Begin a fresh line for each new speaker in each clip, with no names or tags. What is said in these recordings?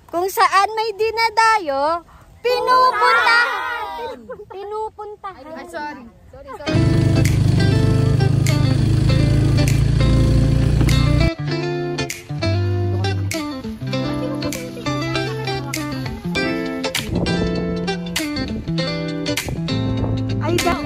Kung saan may dinadayo, pinupuntahan. Pinupuntahan.
Ay, sorry.
Ay, daw.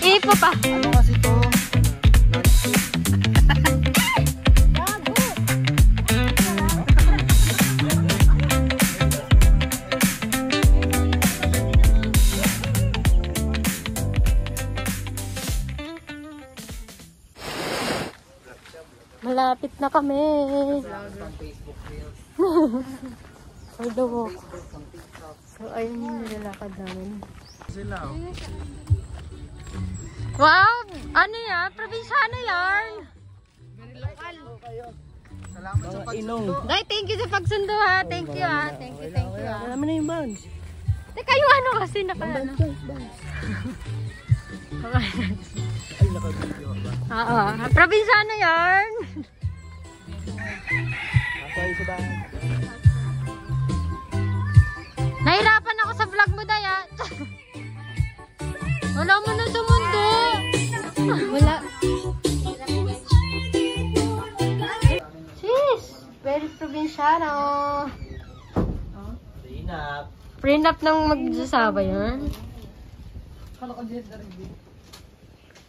Ipo pa.
Ano kasi to?
Malapit na kami. For the walk. So, ayun yung nilalakad namin. Wow! Ano yan? Probinsyano yan?
Very local.
Salamat sa pagsundo.
Guys, thank you sa pagsundo ha. Thank you ha. Thank you ha.
Alam mo na yung bounce.
Teka, yung ano kasi naka-ano.
Ay, naka-video ba?
Oo. Probinsyano yan.
Tayo sa bahay.
Nahirapan ako sa vlog mo, Daya. Wala mo na sa mundo. Wala. Sis, very probinsyano.
Prenup.
Prenup ng magsasawa yun.
Kala ko dyan na rin din.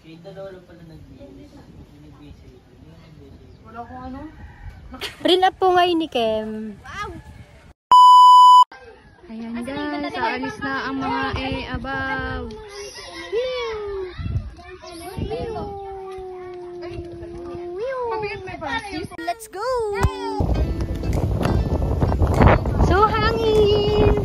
Kaya dalawa lang pala nag-busy. Wala akong ano?
Prenup po ngayon ni Kem. Wow! Ayan guys, alis na ang mga above. Let's go! So hangin!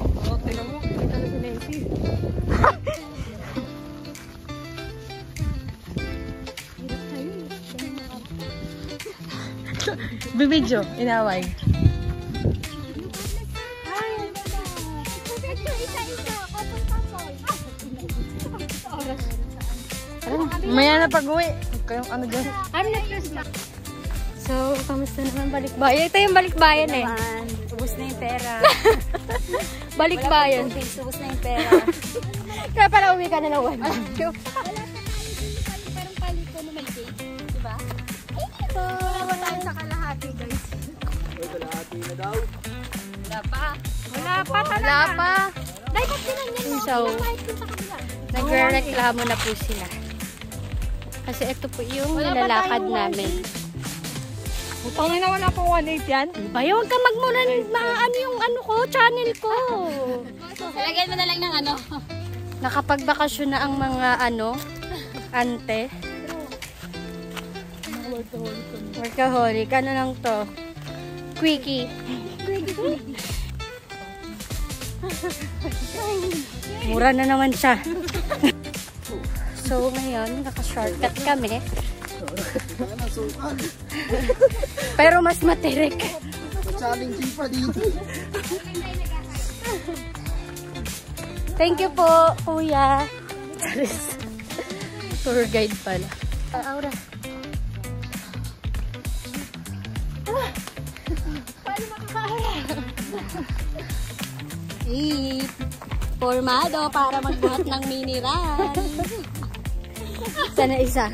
Bibidyo, inaway. Maya na pag-uwi. Kayong ano dyan. So, kamusta naman balikbayan? Ito yung balikbayan eh.
Ubus na yung pera.
Balikbayan.
Ubus na yung pera.
Kaya pala uwi ka na ng one.
Parang paliko na may date. Diba? So, wala tayo sa kalahati guys.
Ay, kalahati na daw.
Wala pa.
Wala pa talaga. Wala pa.
Dapat tinanyan mo.
So, nagre-reklamo na po sila. Kasi ito po yung nilalakad namin.
Pangin na wala pang 1.8 yan.
Bayo, huwag ka magmulan. Ano yung ano ko, channel ko.
Lagyan mo na lang ng ano.
Nakapagbakasyon na ang mga ano, ante. Workaholic. Ano lang to? Quickie. Mura na naman siya. So, ngayon, naka-shortcut kami. Pero mas matirik.
Challenging pa dito.
Thank you po, kuya. Tour guide pala. Aura.
Paano makakaara?
Formado para magbuhat ng mineral. Sana isa.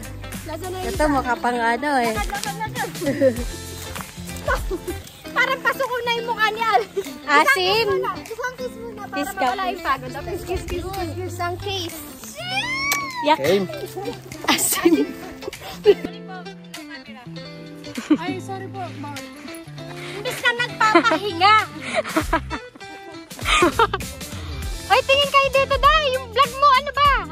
Ito makapang ano eh.
Parang pasuko na yung mukha niya.
Asim.
Isang kiss muna para
Kiss ka.
mawala yung pagod. Tapos kiss. Isang kiss.
Yak.
Game.
Asim.
Ay, sorry po. Imbis ka nagpapahinga.
Ay, tingin kayo dito dahil. Yung vlog mo, ano ba?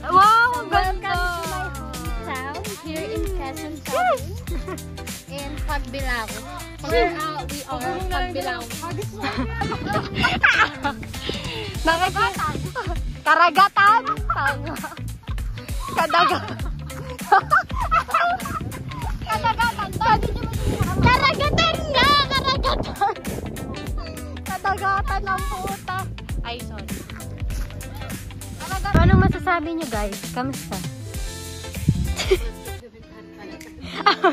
Wow, ang ganda.
Town here in Quezon City. In Pagbilao. Where we are Pagbilao.
Karagatan. Karagatan. Tanga. Kadagatan. Kadagatan. Karagatan nga. Karagatan. Kadagatan ng puta. Ay, sorry. Karagatan. Anong masasabi nyo guys? Kamusta?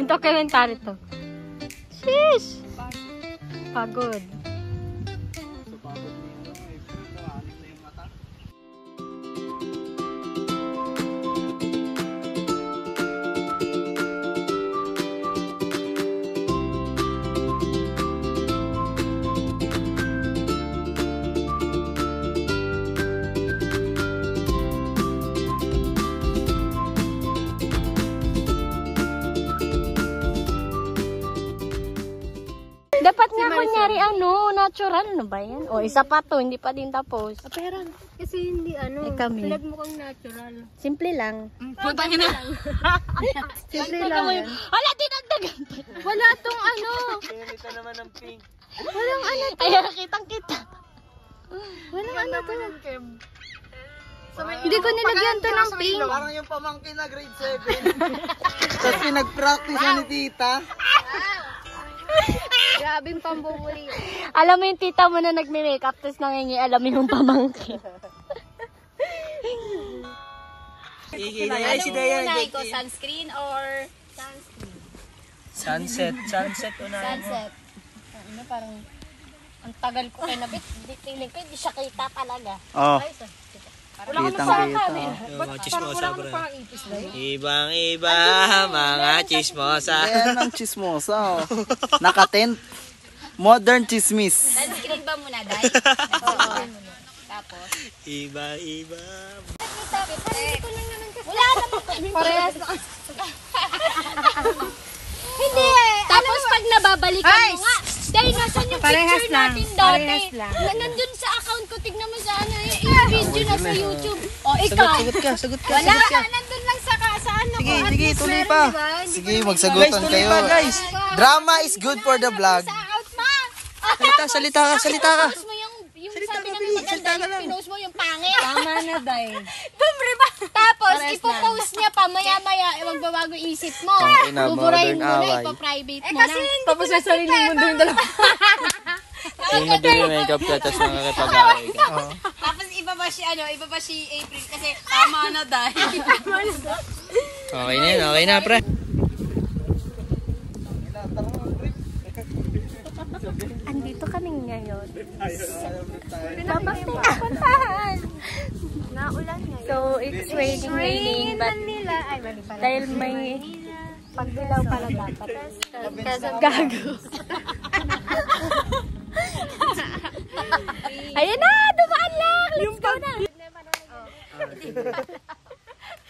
Dokumentary to. Sheesh! Pagod. Dapat nga kunyari natural na ba yan? O, isa pa to, hindi pa din tapos.
Pero kasi hindi
kami.
mukhang natural.
Simple lang.
Putang ina.
Simple lang yan.
Hala, dinagdagan pa. Wala tong
Pinamita naman ng pink.
Walang to.
Ay, nakitang kita.
Walang to. Hindi ko nilagyan to ng pink.
Parang yung pamangkin na grade 7. Tapos pinag-practice ni tita.
Grabing pambubuli.
Alam mo yung tita mo na nagme-makeup tapos nangingi alam yung pamangkin.
Sige na yan, si Dayan.
Ko sunscreen or
Sunset. Sunset una.
sunset?
Parang ang tagal ko kay nabit. Feeling ko hindi siya kita talaga.
Oh.
Kitang-kita. Mga chismosa, bro. Ibang-iba, mga chismosa.
Ayan ang chismosa. Oh. Nakatent. Modern chismis.
Sunscreen ba muna, Day? Tapos?
Ibang-iba.
Wala naman. Parehas na.
Hindi
Tapos pag nababalikan mo nga, dahil nasan yung picture natin dati? Nandun sa account ko, tignan mo sa yung video na sa YouTube. O ikaw,
Sagot ka.
wala, nandun lang sa ano ko.
Sige, tuloy pa. Sige, magsagutan kayo.
guys.
Drama is good for the vlog.
Sa account mo.
Salita ka.
Pinost mo yung sabi namin maganda, yung pinost mo yung pangit.
Tama na, Day.
Tapos, ipopost niya pa, maya-maya, magbabago isip mo.
ina,
Buburahin mo
modern
na,
away.
ipa-private mo na.
Tapos sa sarili mundo yung dalawa.
Yung nagre-makeup ka, tapos nakakapag-away ka.
Tapos iba ba si April kasi tama na dahil.
Okay na, pre.
Andito kami ngayon. Tapos puntahan.
Naulan ngayon.
So, it's raining, but dahil may pagdilaw pala dapat. Kasi gago. Ayun na! Dumaan lang! Let's go na!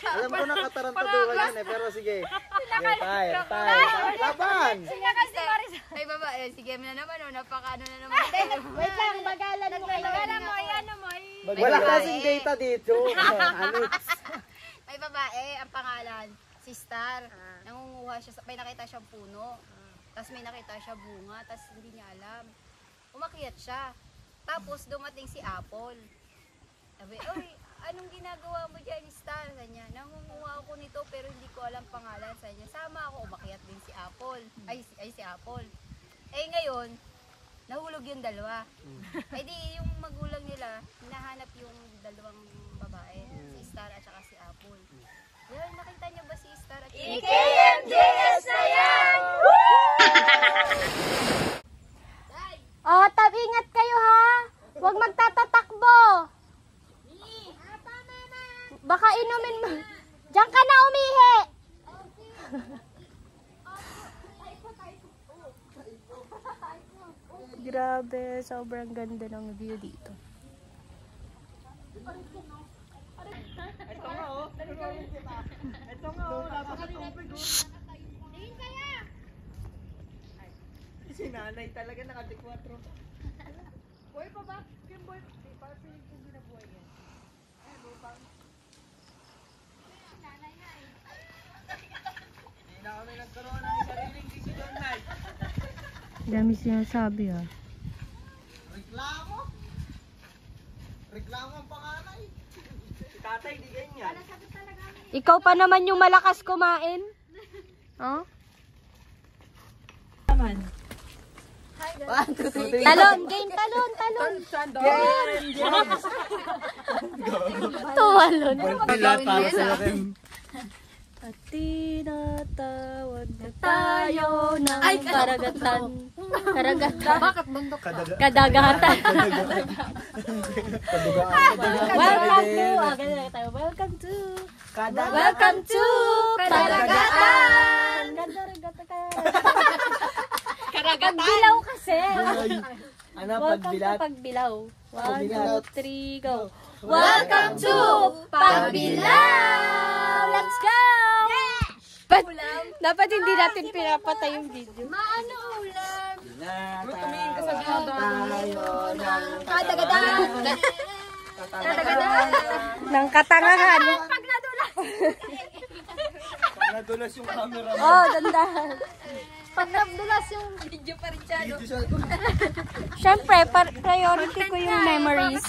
Alam ko nakatarantaduhan yan eh, pero sige. Tayo. Laban!
Ay baba, sige mo na naman, napaka-ano na naman.
Wait lang, bagalan mo.
Wala kasing data dito.
May babae, ang pangalan, si Star. Nangunguha siya, may nakita siyang puno. Tapos may nakita siya bunga, tapos hindi niya alam. Umakyat siya. Tapos dumating si Apple. Sabi, oy, anong ginagawa mo dyan, Star? Kanya, nangunguha ako nito pero hindi ko alam pangalan. Sa niya, sama ako, umakyat din si Apple. Ay, si Apple. Eh ngayon, nahulog yung dalawa. Eh di yung magulang nila, hinahanap yung dalawang babae, si Star at saka si Apple. Yan, nakita niyo ba si Star at si Apple?
IKMJS na yan! Oh, ingat kayo ha! Huwag magtatatakbo! Baka inumin mo. Diyan ka na umihi! Grabe, sobrang ganda ng view dito.
Si nanay talaga naka-4.
Boy pa ba? Yung boy, para sa yung ginabuhay yan. Ay, boy pa. Nanay nga eh.
Hindi na kami nagkaroon ng sariling decision, Nay.
Dami sinasabi ah.
Reklamo? Reklamo ang panganay. Tatay, di ganyan.
Ikaw pa naman yung malakas kumain. Oh? Talon, game, talon. Tumalon.
Lahat para sa'yo, Kim.
At tinatawag na tayo ng karagatan. Bakit bundok ka? Kadagatan. Welcome to Kadagatan. Pagbilaw kasi.
Ano,
Welcome to
pagbilat?
Pagbilaw. 1, 2, 3, go. Welcome to Pagbilaw! Let's go! Dapat hindi natin pinapatay yung video.
Maano ulam?
Tumingin ka sa tayo ng
Kadagatan.
Ng katangahan.
Pag nadulas.
nadulas yung camera mo.
Oh, dandahan.
Pag nadulas yung video pa rin siya. No?
Siyempre, priority ko yung memories.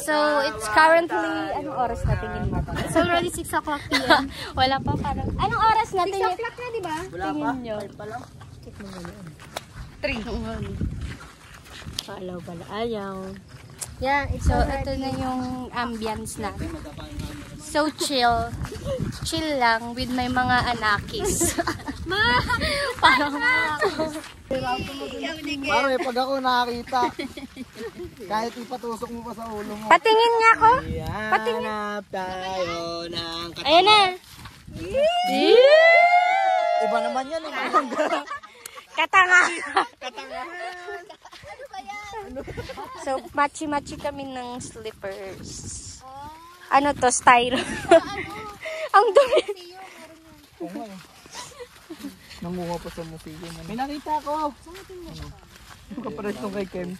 So, it's currently, anong oras na tingin mo?
It's already 6 o'clock p.m.
Wala pa parang, anong oras na
6
tingin?
o'clock na, di ba?
Tingin nyo.
3.
Pala, ayaw. Yeah, so, ito na yung ambience natin. So, chill. Chill lang with my mga anakis. Parang,
Pare, pag ako nakakita, kahit ipatusok mo pa sa ulo mo.
patingin nga ako.
Hanap tayo ng
Ayan na.
Iba naman yan eh.
Katanga. So, matchy-matchy kami ng slippers. Ano to? Styro. Ang dumi.
Nangunga pa sa museo.
May nakita ko. Kapares tong kay Ken.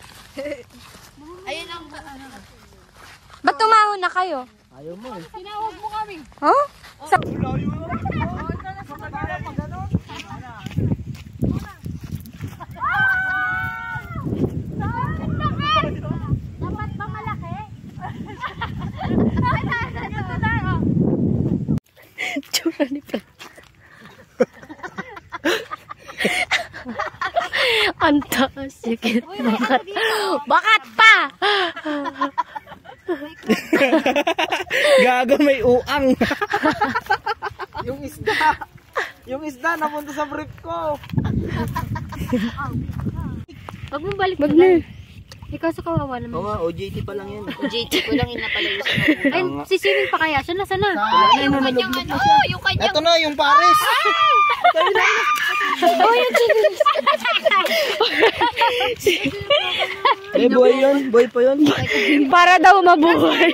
Ayun ang
Ba't tumahon na kayo?
Ayaw mo eh.
tinawag mo kami.
Huh? Sa
Dapat ba malaki?
tsura ni Fran. Ang taas. Sikit. Bakat pa!
Gago, may uang.
Yung isda! Yung isda napunta sa brief ko!
Wag mo balik.
Wag na.
Ikaw sa kawawa naman.
Oo nga, OJT pa lang yan.
JT ko lang inapalayo sa kawawa. Ay, sisiling pa kaya? Sana.
Yung kanyang
ano, yung kanyang...
Ito na, yung Paris!
Oh, yung chicken.
Eh, boy yun. Boy pa yun.
Para daw mabuhay.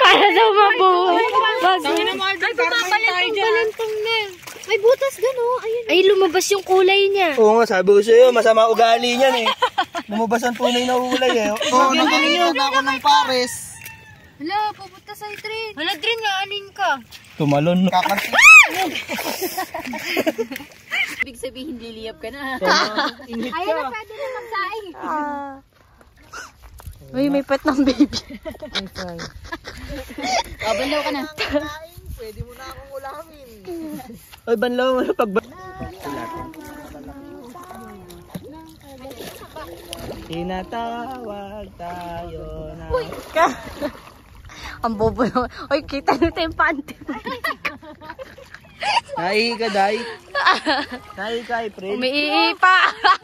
Para daw mabuhay. Wag.
Ay, balantong na. Ay, butas gano'n. Ayun.
Ay, lumabas yung kulay niya.
Oo nga, sabi ko sa'yo, masama ugali niyan eh. Lumabas ang tunay na ulay eh.
Oo, nagulunod ako ng Paris!
Hala, pupunta sa itrin. Hala, Drin, ngaanin ka.
Tumalon.
Kakarti.
Ibig sabihin, liliyap ka na.
Ingit
Ayun na,
ka.
pwede na magsaing.
Uy, may pet ng baby.
Babalaw ka na.
Pwede mo na akong ulamin.
Ay, banlaw mo na pag... Tinatawag tayo na...
Uy! Ang bobo naman. Uy, kita nito yung panty.
Nai ka, Day. Nai ka, April.
Umiipa.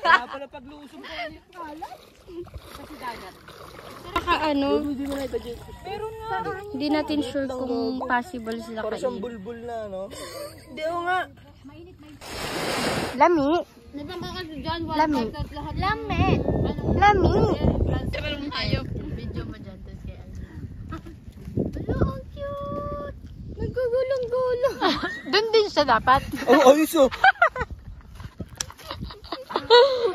Kaya pala paglusong ko.
Ano? Hindi natin sure kung possible sila
Para siyang
kain.
bulbul na, no?
Hindi nga. Lami.
Nabangka ka dyan.
Lami.
Lami.
Lami.
Walang tayo. Video mo dyan. Tapos kaya ano. Ang cute. Nagugulong-gulong.
Doon din siya dapat.
Oh, ayos oh.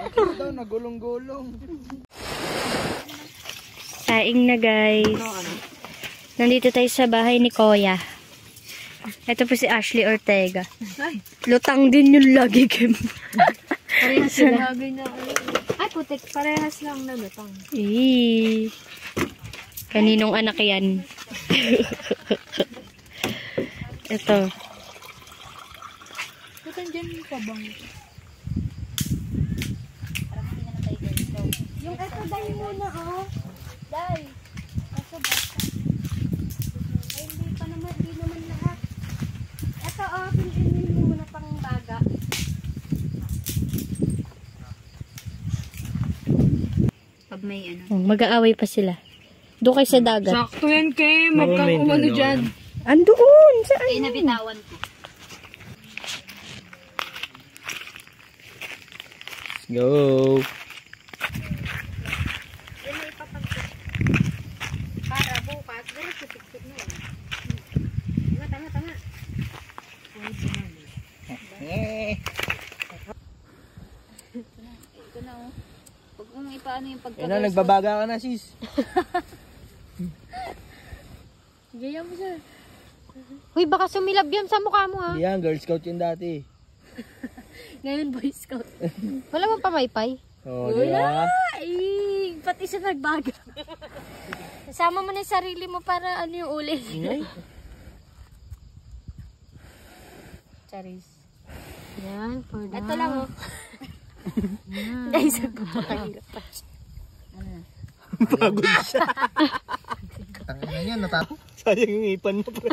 Ito daw, nagulong-gulong.
Saing na guys. Nandito tayo sa bahay ni Koya. Ito po si Ashley Ortega. Lutang din yung lagi, Kim.
Parehas sila. Ay, putik, parehas lang na lutang.
Kaninong anak yan? Ito.
Bukan dyan yung kabang. Yung eto dahil muna, oh. Dahil. Kaso basta. Ay, hindi naman lahat. Eto, oh, pinipinin mo muna pang baga. Pag may ano.
Mag-aaway pa sila. Doon kayo sa dagat.
Sakto yan, Kay. Magkang umano dyan.
Andoon! Saan?
Ay, nabitawan ko.
Go!
Para bukas, pero siksik na yun. Tama. Ito na, oh. Huwag mong ipaano yung pagkagas.
Ayun na, nagbabaga ka na, sis.
Gaya mo siya. Uy, baka sumilab yan sa mukha mo, ha?
Yan, Girl Scout yun dati.
Ngayon, Boy Scout. Wala mong pamaypay?
Oo, di ba?
Ay, pati siya nagbaga. Kasama mo na yung sarili mo para ano yung uli. Charis. Yan, for that. Ito lang, oh. Guys, napakahirap pa siya.
Pagod siya. Tangina niya, natapo. Sayang yung ipan mo, pre.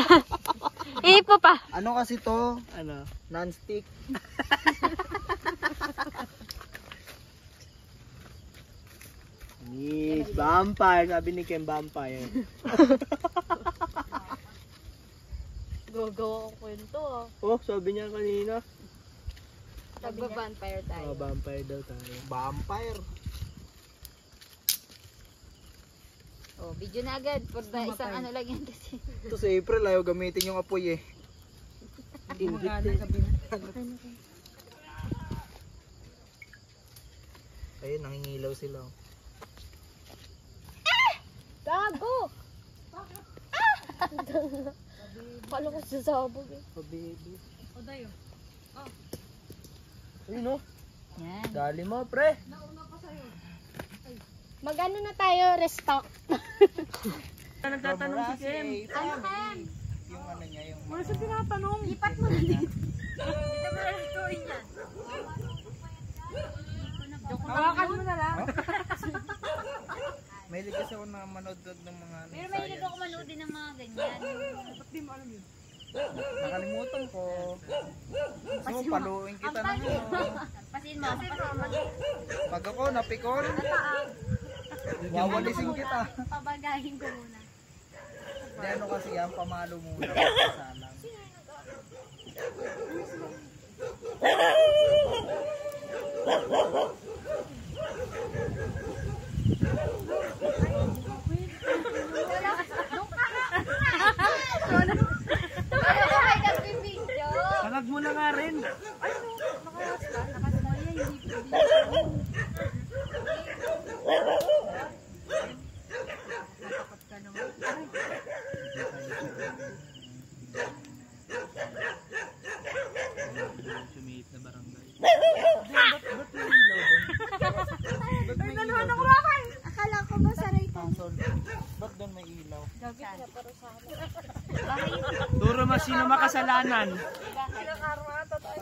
Ipo pa.
Ano kasi to? Ano? Non-stick. Yes, vampire. Sabi ni Ken, vampire.
Gagawa ko kwento, ah.
Oh, sabi niya kanina.
Nagba-vampire tayo.
Oh, vampire daw tayo. Vampire?
Oh, video na agad. For the isang ano lang yan kasi.
Ito sa April, ayaw gamitin yung apoy eh. Ayun, nangingilaw sila.
Gago! Kala ko sasabog eh.
Pabibi.
O, dayo.
Ayun oh.
Yan.
Dali mo, pre.
Mag-ano na tayo, restock.
Nagtatanong si Ken.
Ano, Ken?
Yung ano niya, yung...
Wala sa tinatanong. Lipat mo na dito. Dito mo na lutuin yan. Hawakan mo na lang.
Mahilig kasi ako na manood ng mga...
Pero mahilig ako manood din ng mga ganyan. Ba't di mo alam yun?
Nakalimutan ko. Gusto mo, paluin kita na nga.
Pasin mo.
Pag ako napikon, wawalisin kita.
Pabagahin ko muna.
Hindi ano kasi yan, pamalo muna. Salang. Talag mo na nga rin. Sumiit na barangay. Ba't may ilaw doon? Ba't may ilaw doon?
Akala ko ba sa right hand?
Ba't doon may ilaw?
Turo mas sino makasalanan.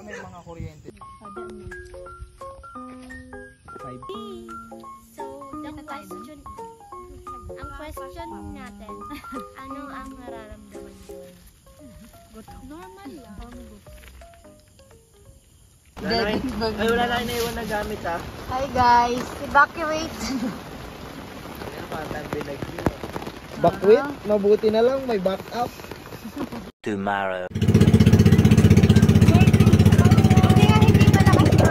May mga kuryente. 5.
So, ang question natin, ano ang nararamdaman mo? Normal lang.
Ay, wala na inaiwan na gamit ah.
Hi guys, evacuate.
Ayan, parang binagyo.
Backwit? Mabuti na lang, may backup.
Tomorrow.
Hindi pala kasi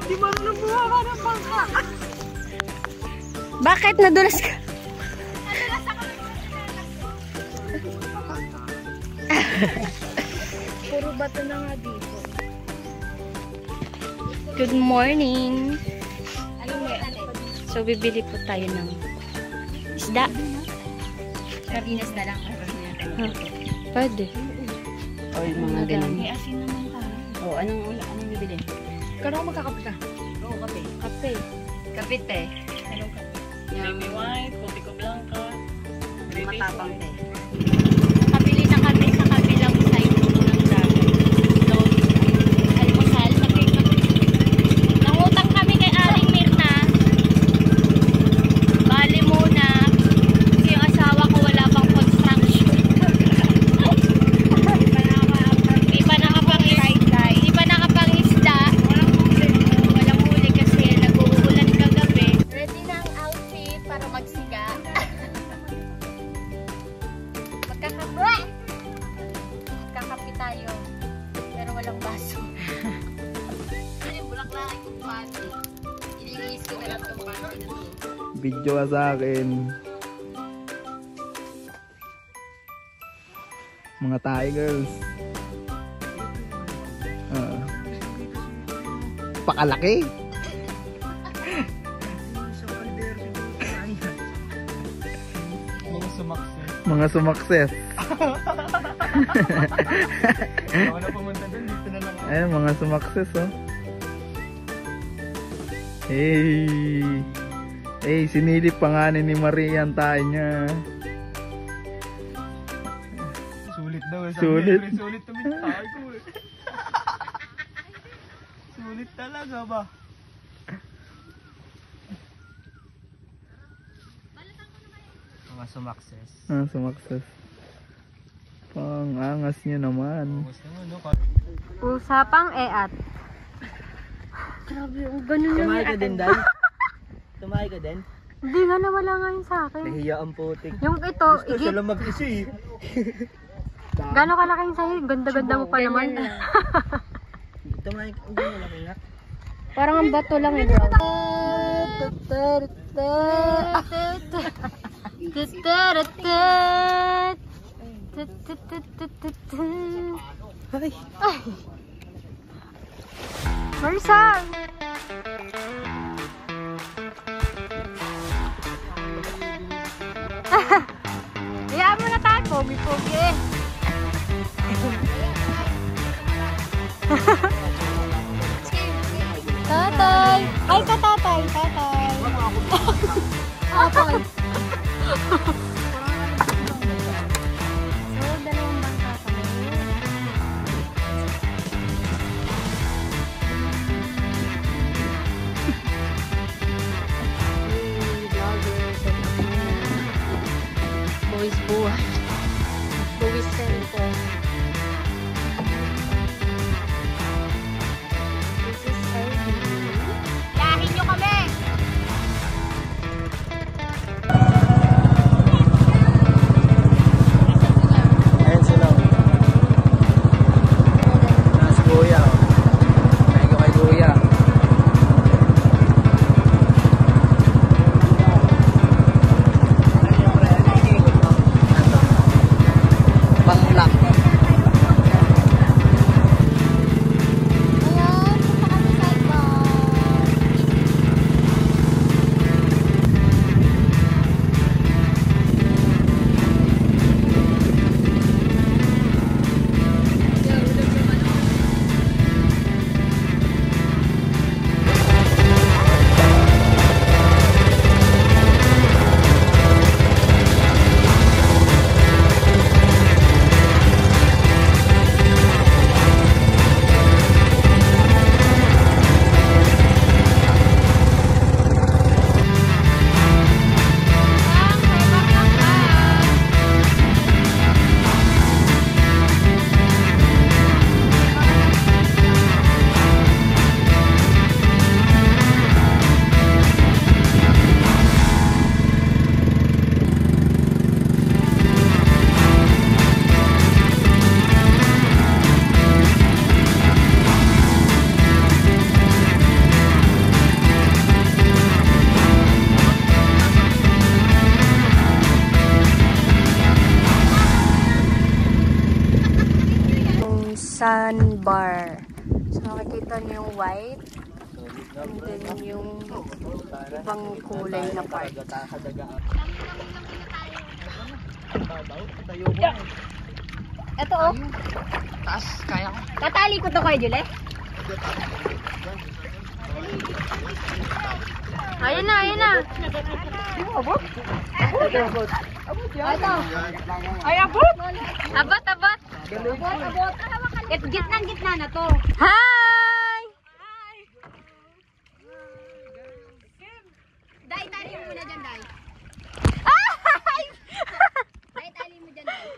Di marunong bumawa ng bangka.
Bakit nadulas ka?
Puro bato na nga dito.
Good morning.
Anong may ate?
So, bibili po tayo ng isda.
Sardinas na lang.
Pwede.
Or mga ganun.
May asin naman tayo.
O, anong bibili?
Kano ako magkakape ka?
Oo, kape.
Kape.
Kapit eh.
Anong kape?
Baby white, puti ko blanca.
Matapang te.
Nakabili na kami sa kabilang side ng dagat. So, almusal. Nangutang kami kay Aling Mirna. Bali muna. Kasi yung asawa ko wala pang construction. Di pa nakapang isda. Walang huli kasi nag-uulan kagabi. Ready na ang outfit para magsiga. Magkakape tayo. Pero walang baso. Ano yung bulaklak yung pati? Ilinis ko na lang itong pati na to.
Video ka sa akin. Mga tigers. Pakalaki. Mga sumakses.
Ako na pumunta dun, dito na lang.
Ayun, mga sumakses, oh. Hey! Hey, sinilip pa nga ni Maria ang tayo niya.
Sulit daw.
Sulit.
Sulit naman yung tayo ko eh. Sulit talaga ba? Mga sumakses.
Ah, sumakses. Pang-angas niyo naman.
Gusto mo, no?
Usapang eat. Grabe, ang ganun lang
Tumahay ka din, Day? Tumahay ka din?
Hindi nga nawala nga yun sa akin.
Nahiya ang putik.
Yung ito,
Gusto siya lang mag-isa eh.
gano'n kalaki yung sa'yo? Ganda-ganda mo pa naman.
Tumahay ka, hindi mo lang nga.
Parang ang bato lang eh, bro. Ay! Marisa! Hayaan mo na tayo, pogi-pogi eh. Tatay! Ay ka tatay! Tatay! Tatay! So, dalawang bangka kami. Boys buhay. Boys cellphone. This is Ernie. Lahin nyo kami!
Ayan sila. Nasa kuya. Thank you kay kuya. Panglak.
Ayan, punta kami sa bar. Sandbar. So, makikita niyo yung white. And then yung ibang kulay na part.
Ito oh.
Taas, kaya ko.
Tatali ko to kay Julie.
Ayun na, ayun na.
Ito.
Ay, abot. Abot, abot.
Abot. Gitna na to.
Hi!
Dai, tali mo muna dyan, Dai.
Ay!
Dai, tali mo dyan, Dai.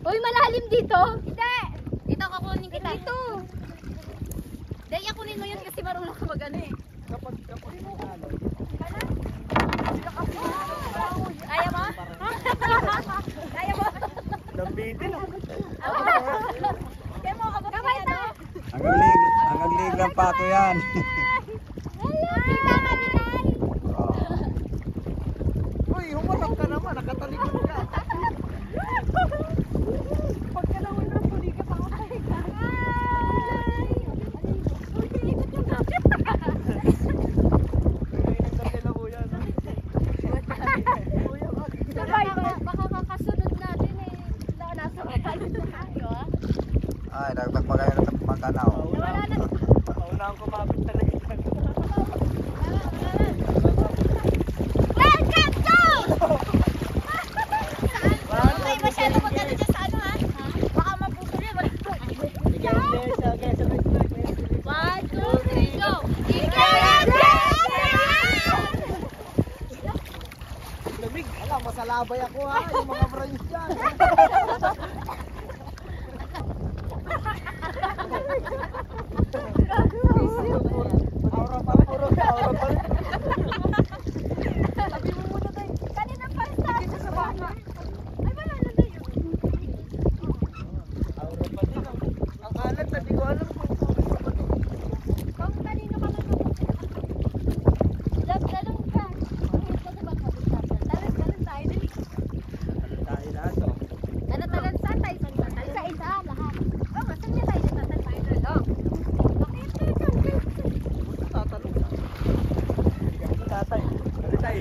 Uy, malalim dito.
Hindi. Ito, kukunin kita. Dito. Dai, kunin mo yun kasi marunong ka mag-ano eh. Kaya mo? Kaya mo?
Lambitin ah.
Kaya mo, abot ka yan, ah.
Hanggang lig lang pato yan.
Hello, kita ka ni Dai.
Uy, humarap ka naman. Nakatalikod ka.
Pag ka naman na puli ka pa ako. Baka kakasunod natin eh. Nasa wala na tayo ah.
Ay, dagdag pa kayo ng pagkanaw.
Wala na.
Paunahan ko mapit talaga.
Welcome to! Okay, masyado magkano dyan sa ano ha? Baka maputol yan. One, two, three, go!
Lamig. Alam, masalabay ako ha. Yung mga branch dyan. Aura pa rin. Aura pa rin.
Sabi mo muna tayo. Kanina pa rin tayo sa baka. Ay, wala na tayo.
Aura pa din. Ang alat na di ko alam kung
Kung kanino ka lang lalong ka. Kasi baka talan tayo din.
tayo lahat oh.
Ano talan sa tayo? Isa-isa lahat. Oh, saan niya tayo tatal tayo lang? Bakit tayo?
Tatanong na. Tatay. Tatay.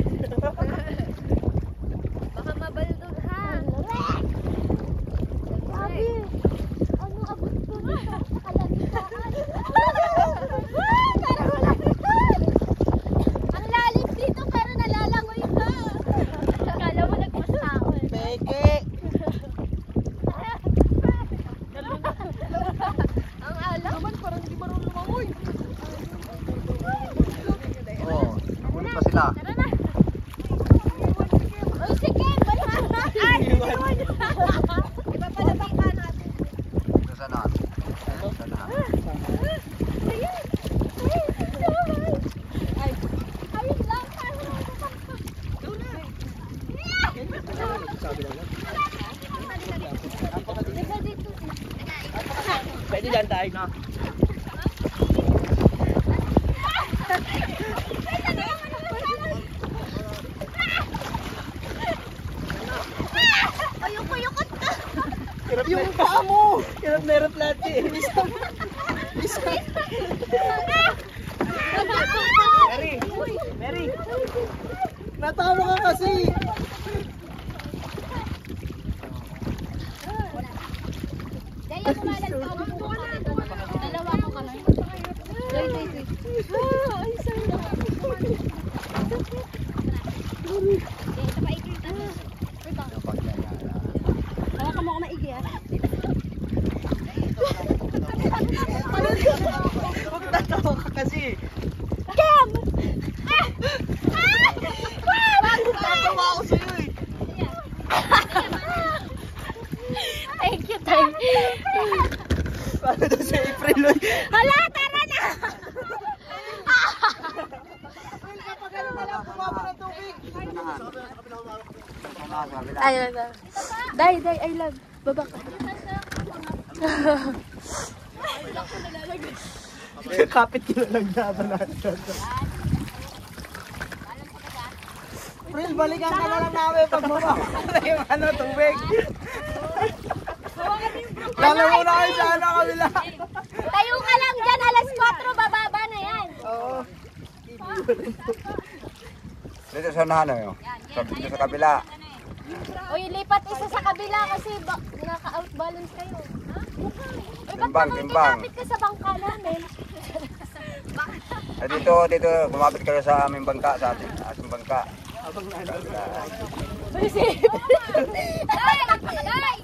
Baka mabaldog ha. Sabi, ano abot ko na? Kalamitaan. Pero wala rin. Ang lalim dito pero nalalangoy ka. Akala mo nagpasa ako eh.
Peke.
Ang alam.
Naman parang di marunong lumangoy.
Oo, huli pa sila.
Tara na. Oh, sige. Basta. Ay, ipapalabang ka natin.
Ito sana. Ito sana.
Ay, ayun lang.
Pwede dyan tayo na.
Ayoko-yokot ka.
Yung paa mo! Hirap na hirap lahat eh. Mary! Mary! Natawa ka kasi!
Daya, kumalat ka. Dalawa ko ka lang. Daya. Ay, sorry. Ito pa ikita. Wala ka mo ako maigi ah.
Huwag natawa ka kasi!
Cam!
Natawa ako sa'yo eh!
Thank you, thank you.
Paano daw si April Lloyd?
Hala, tara na!
Kapag ano na lang, kumama ng tubig!
Ayun na. Day, I love. Baba ka.
Kapit kilo lang laban natin. April, balikan ka na lang namin pag mababa yung ano, tubig. Lalo muna kayo sa ano, kabila.
Tayo ka lang dyan, alas 4, bababa na yan.
Oo.
Dito sa unahan yun. Dito sa kabila.
Uy,
Uy, lipat isa sa kabila kasi naka-outbalance kayo. Ha? Uy, ba't
Timbang,
naman
timbang.
kinapit ka sa bangka namin?
Dito, lumapit kayo sa aming bangka, sa ating bangka.
Uy, si
Ay!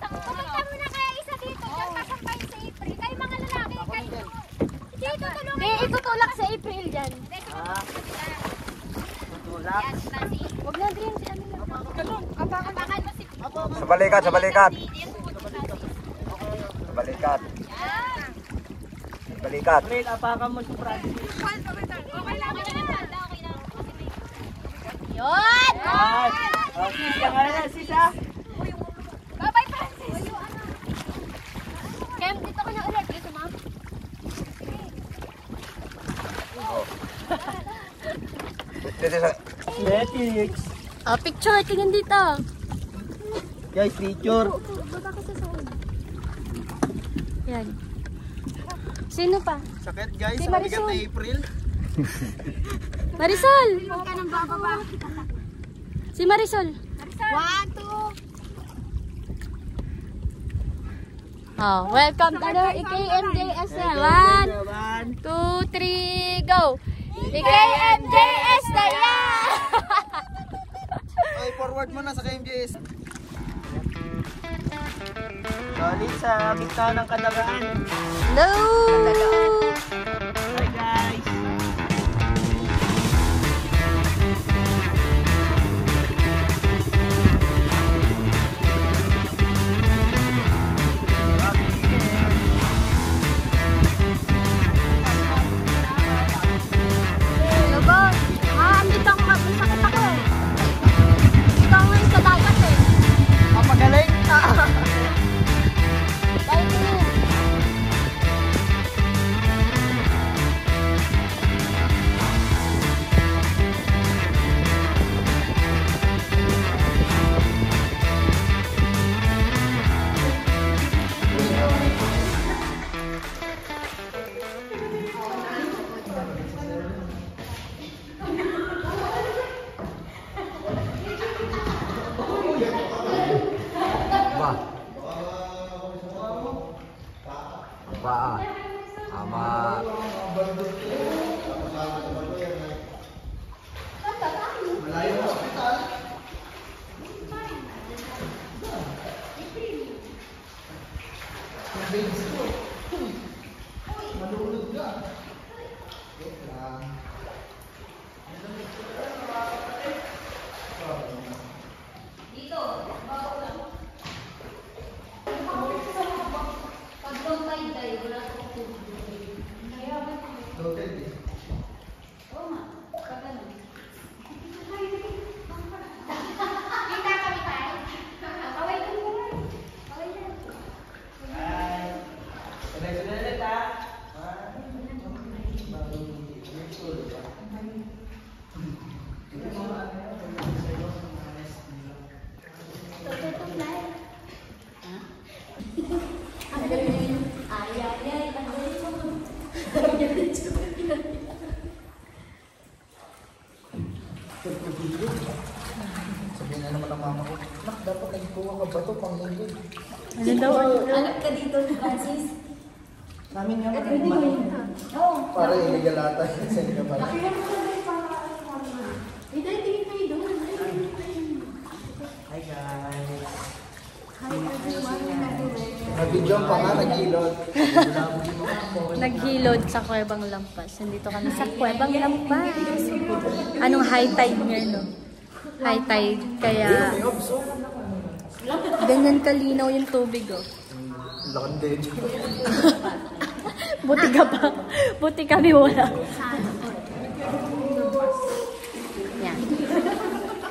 Pumunta muna kaya isa dito. Diyan kasampay sa April. Kayo mga lalaki, kayo. Dito tulungan.
Di, itutulak sa April dyan.
Yan, Nancy.
Huwag na din si ano lang.
Apakan mo si...
Sa balikat, sa balikat. Sa balikat. Sa balikat.
April, apakan mo si Francis.
Okay lang.
Yun!
Ay! Sis, ka nga na, sis ha?
Bye-bye, Francis.
Kem, dito ka na ulit. Dito, ma'am.
Dito sa...
Athletics.
Picture, tingin dito.
Guys, picture.
Baba ka sa sahod. Yan. Sino pa?
Sakit guys,
Si
ang bigat
Marisol.
na April.
Marisol!
Huwag ka nang bababa.
Si Marisol.
1, 2.
Oh, welcome to the EKMJS na. 1, 2, 3, go! EKMJS na yan!
Ay, forward mo na sa KMJS. Solid sa gitna ng kadagaan.
No!
Hi guys.
Hello, boss. Andito ako. Masakit ako eh. Ikaw ngayon sa dagat eh.
Mapagaling.
Bye to you.
Ba? Baan. Ama.
Sabihin na naman ang mama ko, nak, dapat nagkuha ka ba ito pang lingkod?
Ano daw?
Alat ka dito, Francis.
Namin nga man. Para illegal ata. Send ka pala. Hi guys. Nag-video pa nga, nag-ilot.
Naghilod sa Kuwebang Lampas. Nandito kami sa Kuwebang Lampas. Anong high tide ngayon, no? High tide, kaya ganyan kalinaw yung tubig, oh.
Lakad din.
Buti ka pa. Buti kami wala. Yan.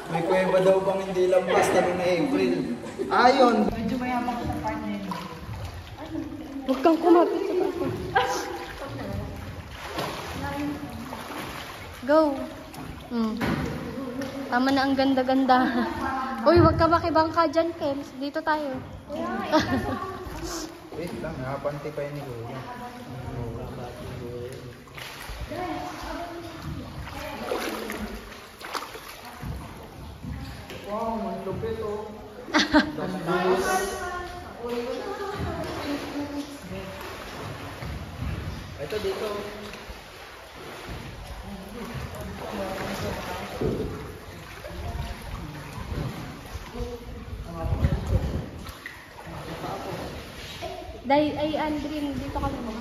May kuweba daw bang hindi lampas, tanong na April. Ayon. Medyo mayaman ko sa part na yun.
Huwag kang kumapit sa bako. Go. Tama na ang ganda-ganda. Uy, huwag ka makibangka dyan, Kems. Dito tayo.
Wait lang, nakapanti pa yun ni Kuya.
Wow, may lupit oh. Ito dito.
Ay, Andrin, dito kami mo.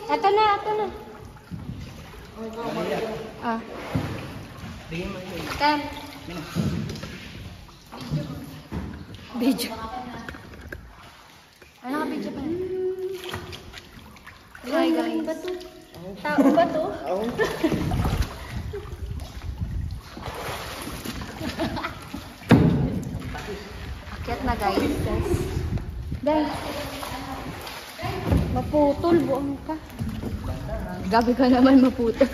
Ito na. Ah.
Bigyan mo yun.
Ken. Video. Ano ka video pa? Hi guys. Tao ba to? Oo. Akyat na guys. Guys. Maputol buong ka. Gabi ka naman maputol.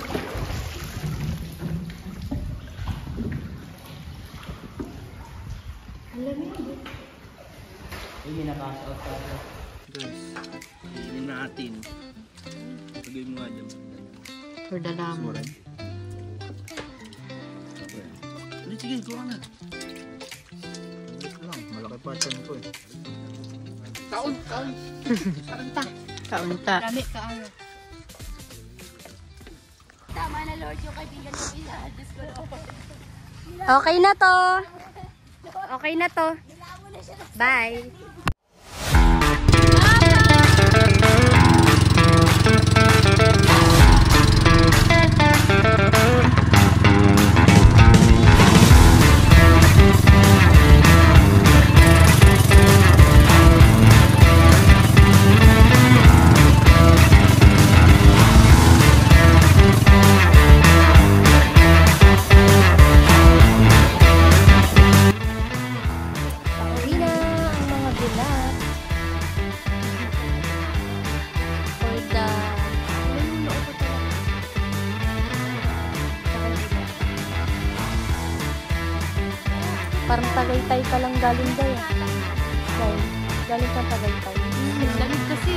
Hindi na-pass out ka.
Guys, hihingin natin. Lagay mo nga dyan.
For the lamb.
Hindi, sige, kuha na. Wait lang, malaki pa ito nito eh.
Kaunta.
Dami ka ano. Tama na Lord yung kaibigan ko pila. Diyos ko Lord.
Okay na to. Okay na to. Bye. Pauwi na ang mga bilat. For the... Parang Tagaytay ka lang galing daw eh. Galing ka Tagaytay. Lamig kasi.